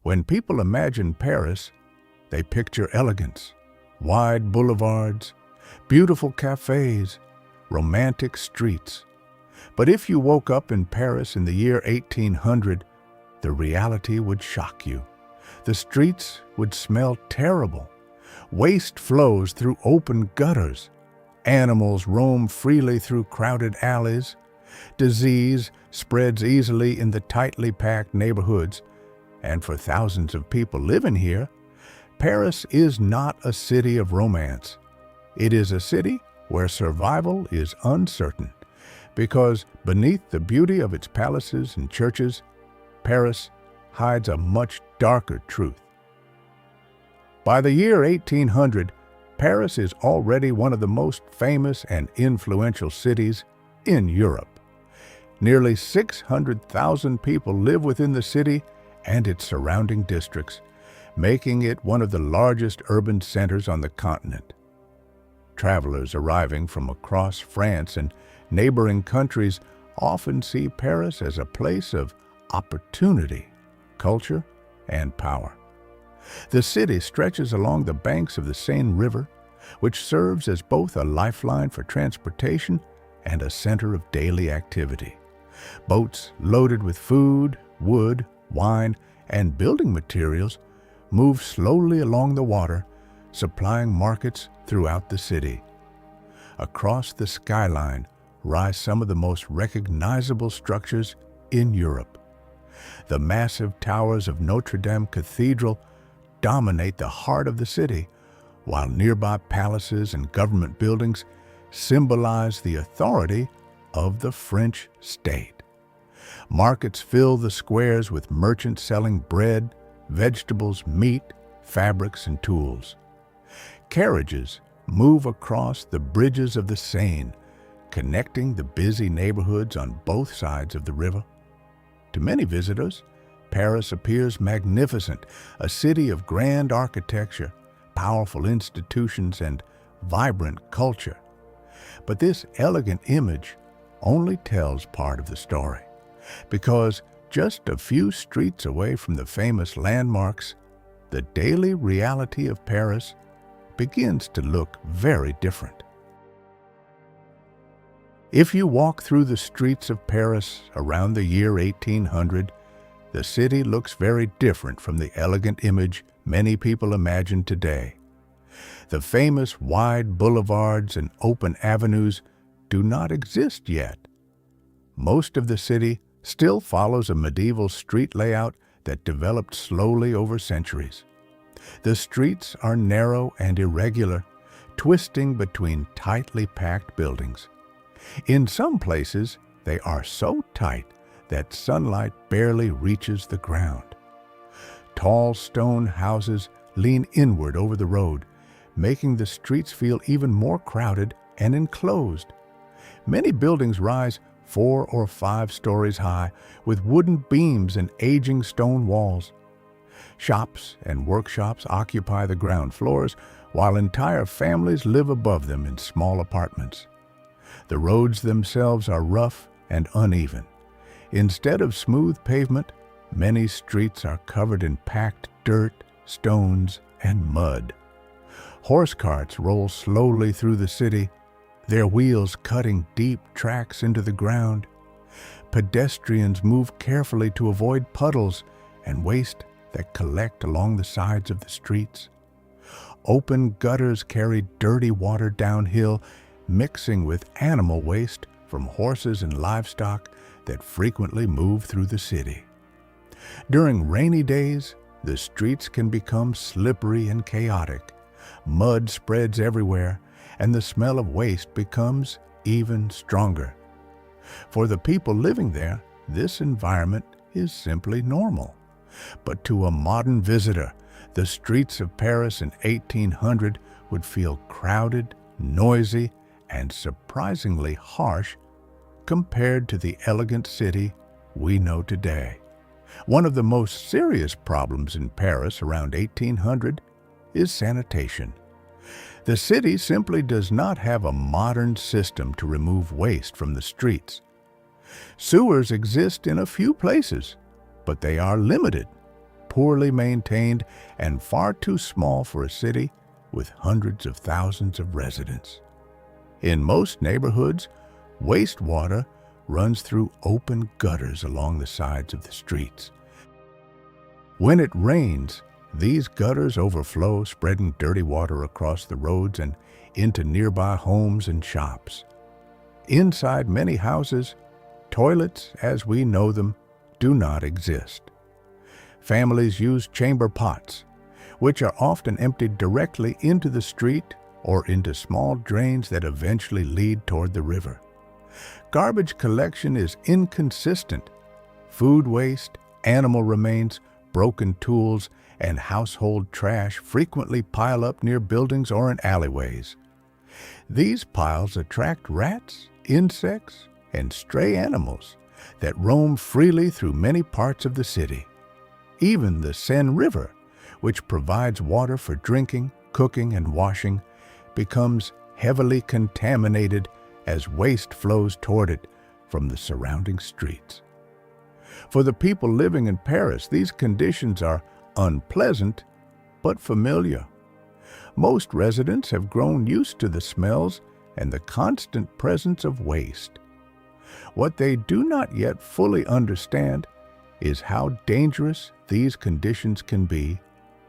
When people imagine Paris, they picture elegance, wide boulevards, beautiful cafes, romantic streets. But if you woke up in Paris in the year 1800, the reality would shock you. The streets would smell terrible. Waste flows through open gutters. Animals roam freely through crowded alleys. Disease spreads easily in the tightly packed neighborhoods. And for thousands of people living here, Paris is not a city of romance. It is a city where survival is uncertain, because beneath the beauty of its palaces and churches, Paris hides a much darker truth. By the year 1800, Paris is already one of the most famous and influential cities in Europe. Nearly 600,000 people live within the city and its surrounding districts, making it one of the largest urban centers on the continent. Travelers arriving from across France and neighboring countries often see Paris as a place of opportunity, culture, and power. The city stretches along the banks of the Seine River, which serves as both a lifeline for transportation and a center of daily activity. Boats loaded with food, wood, wine, and building materials move slowly along the water, supplying markets throughout the city. Across the skyline rise some of the most recognizable structures in Europe. The massive towers of Notre Dame Cathedral dominate the heart of the city, while nearby palaces and government buildings symbolize the authority of the French state. Markets fill the squares with merchants selling bread, vegetables, meat, fabrics, and tools. Carriages move across the bridges of the Seine, connecting the busy neighborhoods on both sides of the river. To many visitors, Paris appears magnificent, a city of grand architecture, powerful institutions, and vibrant culture. But this elegant image only tells part of the story, because just a few streets away from the famous landmarks, the daily reality of Paris begins to look very different. If you walk through the streets of Paris around the year 1800, the city looks very different from the elegant image many people imagine today. The famous wide boulevards and open avenues do not exist yet. Most of the city still follows a medieval street layout that developed slowly over centuries. The streets are narrow and irregular, twisting between tightly packed buildings. In some places, they are so tight that sunlight barely reaches the ground. Tall stone houses lean inward over the road, making the streets feel even more crowded and enclosed. Many buildings rise 4 or 5 stories high, with wooden beams and aging stone walls. Shops and workshops occupy the ground floors, while entire families live above them in small apartments. The roads themselves are rough and uneven. Instead of smooth pavement, many streets are covered in packed dirt, stones, and mud. Horse carts roll slowly through the city, their wheels cutting deep tracks into the ground. Pedestrians move carefully to avoid puddles and waste that collect along the sides of the streets. Open gutters carry dirty water downhill, mixing with animal waste from horses and livestock that frequently move through the city. During rainy days, the streets can become slippery and chaotic. Mud spreads everywhere, and the smell of waste becomes even stronger. For the people living there, this environment is simply normal. But to a modern visitor, the streets of Paris in 1800 would feel crowded, noisy, and surprisingly harsh compared to the elegant city we know today. One of the most serious problems in Paris around 1800 is sanitation. The city simply does not have a modern system to remove waste from the streets. Sewers exist in a few places, but they are limited. poorly maintained and far too small for a city with hundreds of thousands of residents. In most neighborhoods, wastewater runs through open gutters along the sides of the streets. When it rains, these gutters overflow, spreading dirty water across the roads and into nearby homes and shops. Inside many houses, toilets, as we know them, do not exist. Families use chamber pots, which are often emptied directly into the street or into small drains that eventually lead toward the river. Garbage collection is inconsistent. Food waste, animal remains, broken tools, and household trash frequently pile up near buildings or in alleyways. These piles attract rats, insects, and stray animals that roam freely through many parts of the city. Even the Seine River, which provides water for drinking, cooking, and washing, becomes heavily contaminated as waste flows toward it from the surrounding streets. For the people living in Paris, these conditions are unpleasant but familiar. Most residents have grown used to the smells and the constant presence of waste. What they do not yet fully understand is how dangerous these conditions can be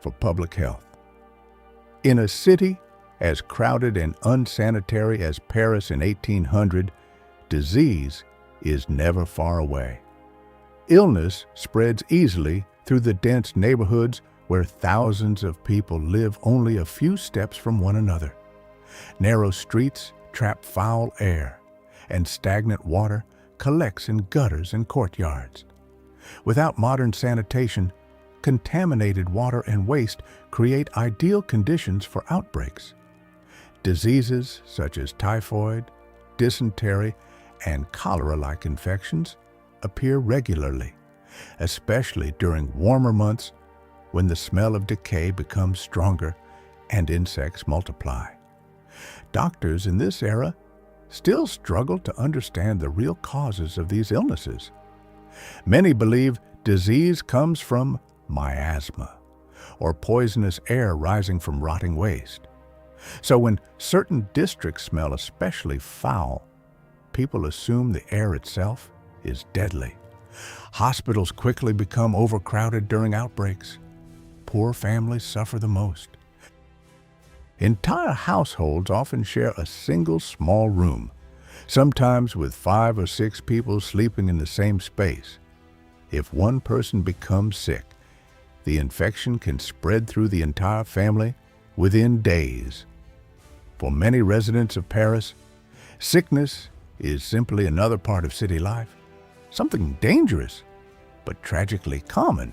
for public health. In a city as crowded and unsanitary as Paris in 1800, disease is never far away. Illness spreads easily through the dense neighborhoods where thousands of people live only a few steps from one another. Narrow streets trap foul air, and stagnant water collects in gutters and courtyards. Without modern sanitation, contaminated water and waste create ideal conditions for outbreaks. Diseases such as typhoid, dysentery, and cholera-like infections appear regularly, especially during warmer months when the smell of decay becomes stronger and insects multiply. Doctors in this era still struggle to understand the real causes of these illnesses. Many believe disease comes from miasma, or poisonous air rising from rotting waste. So when certain districts smell especially foul, people assume the air itself is deadly. Hospitals quickly become overcrowded during outbreaks. Poor families suffer the most. Entire households often share a single small room, sometimes with 5 or 6 people sleeping in the same space. If one person becomes sick, the infection can spread through the entire family within days. For many residents of Paris, sickness is simply another part of city life, something dangerous, but tragically common.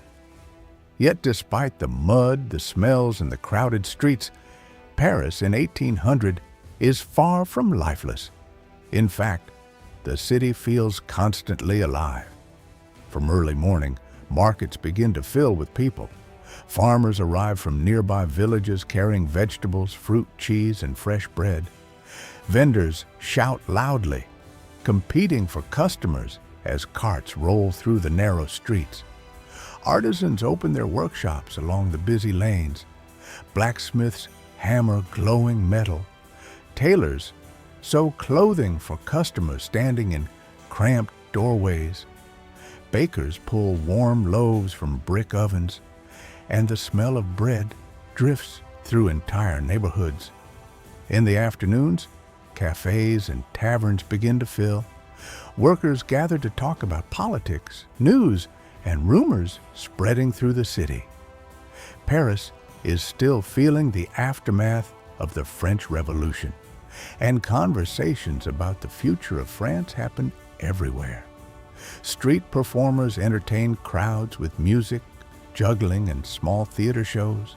Yet despite the mud, the smells, and the crowded streets, Paris in 1800 is far from lifeless. In fact, the city feels constantly alive. From early morning, markets begin to fill with people. Farmers arrive from nearby villages carrying vegetables, fruit, cheese, and fresh bread. Vendors shout loudly, competing for customers as carts roll through the narrow streets. Artisans open their workshops along the busy lanes. Blacksmiths hammer glowing metal. Tailors sew clothing for customers standing in cramped doorways. Bakers pull warm loaves from brick ovens, and the smell of bread drifts through entire neighborhoods. In the afternoons, cafes and taverns begin to fill. Workers gather to talk about politics, news, and rumors spreading through the city. Paris is still feeling the aftermath of the French Revolution, and conversations about the future of France happen everywhere. Street performers entertain crowds with music, juggling, and small theater shows.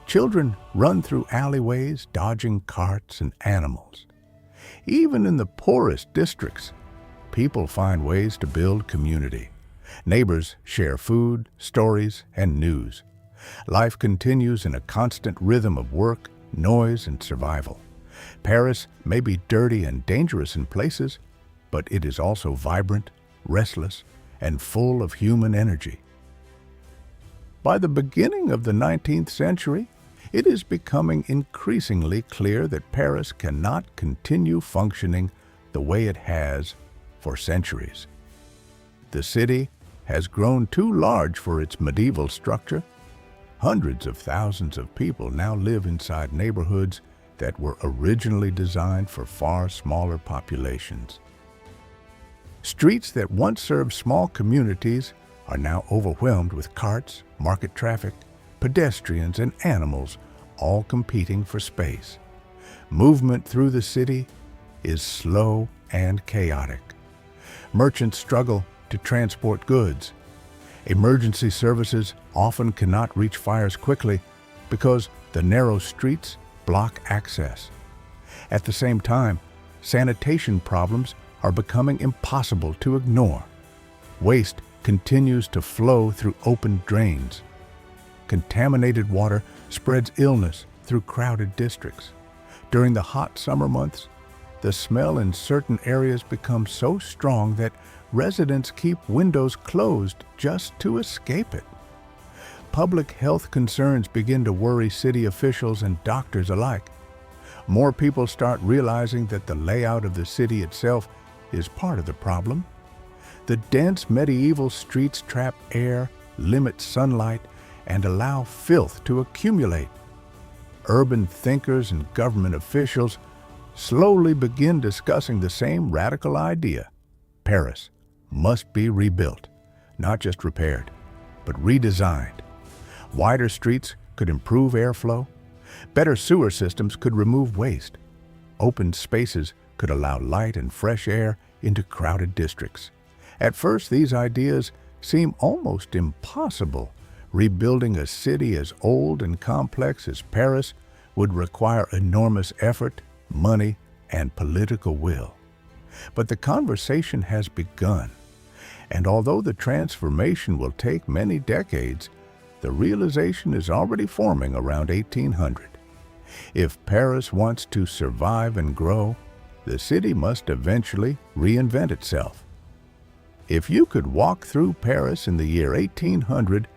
Children run through alleyways, dodging carts and animals. Even in the poorest districts, people find ways to build community. Neighbors share food, stories, and news. Life continues in a constant rhythm of work, noise, and survival. Paris may be dirty and dangerous in places, but it is also vibrant, restless, and full of human energy. By the beginning of the 19th century, it is becoming increasingly clear that Paris cannot continue functioning the way it has for centuries. The city has grown too large for its medieval structure. Hundreds of thousands of people now live inside neighborhoods that were originally designed for far smaller populations. Streets that once served small communities are now overwhelmed with carts, market traffic, pedestrians, and animals, all competing for space. Movement through the city is slow and chaotic. Merchants struggle to transport goods. Emergency services often cannot reach fires quickly because the narrow streets block access. At the same time, sanitation problems are becoming impossible to ignore. Waste continues to flow through open drains. Contaminated water spreads illness through crowded districts. During the hot summer months, the smell in certain areas becomes so strong that residents keep windows closed just to escape it. Public health concerns begin to worry city officials and doctors alike. More people start realizing that the layout of the city itself is part of the problem. The dense medieval streets trap air, limit sunlight, and allow filth to accumulate. Urban thinkers and government officials slowly begin discussing the same radical idea. Paris must be rebuilt, not just repaired, but redesigned. Wider streets could improve airflow. Better sewer systems could remove waste. Open spaces could allow light and fresh air into crowded districts. At first, these ideas seem almost impossible. Rebuilding a city as old and complex as Paris would require enormous effort, money, and political will. But the conversation has begun, and although the transformation will take many decades, the realization is already forming around 1800. If Paris wants to survive and grow, the city must eventually reinvent itself. If you could walk through Paris in the year 1800,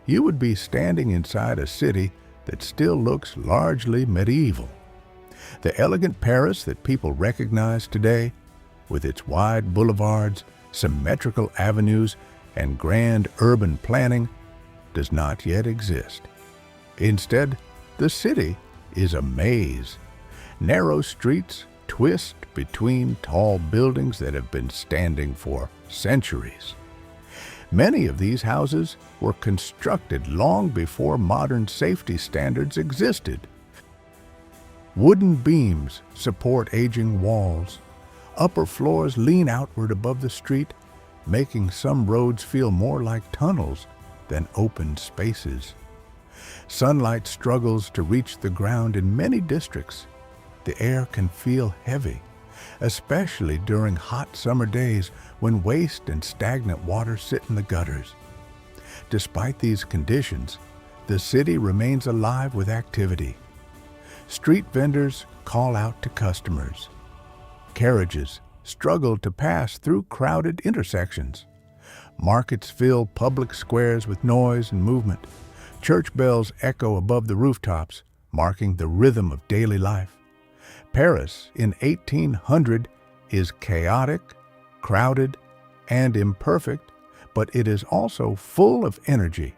you would be standing inside a city that still looks largely medieval. The elegant Paris that people recognize today, with its wide boulevards, symmetrical avenues, and grand urban planning, does not yet exist. Instead, the city is a maze. Narrow streets twist between tall buildings that have been standing for centuries. Many of these houses were constructed long before modern safety standards existed. Wooden beams support aging walls. Upper floors lean outward above the street, making some roads feel more like tunnels than open spaces. Sunlight struggles to reach the ground in many districts. The air can feel heavy, especially during hot summer days when waste and stagnant water sit in the gutters. Despite these conditions, the city remains alive with activity. Street vendors call out to customers. Carriages struggle to pass through crowded intersections. Markets fill public squares with noise and movement. Church bells echo above the rooftops, marking the rhythm of daily life. Paris in 1800 is chaotic, crowded, and imperfect, but it is also full of energy.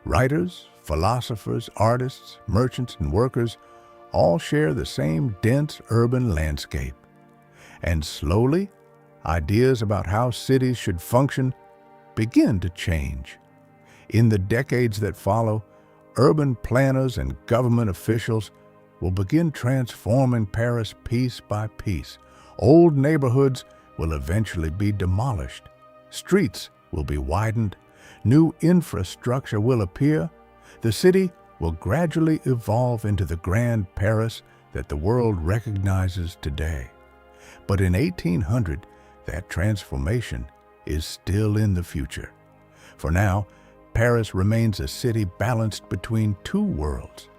Writers, philosophers, artists, merchants, and workers all share the same dense urban landscape. And slowly, ideas about how cities should function begin to change. In the decades that follow, urban planners and government officials will begin transforming Paris piece by piece. Old neighborhoods will eventually be demolished. Streets will be widened. New infrastructure will appear. The city will gradually evolve into the grand Paris that the world recognizes today. But in 1800, that transformation is still in the future. For now, Paris remains a city balanced between two worlds,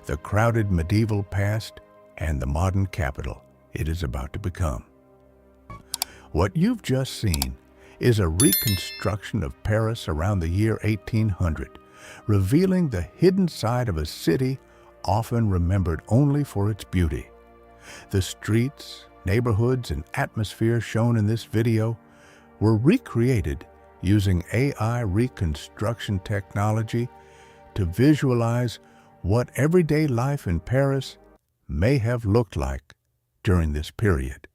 the crowded medieval past and the modern capital it is about to become. What you've just seen is a reconstruction of Paris around the year 1800, revealing the hidden side of a city often remembered only for its beauty. The streets, neighborhoods, and atmosphere shown in this video were recreated using AI reconstruction technology to visualize what everyday life in Paris may have looked like during this period.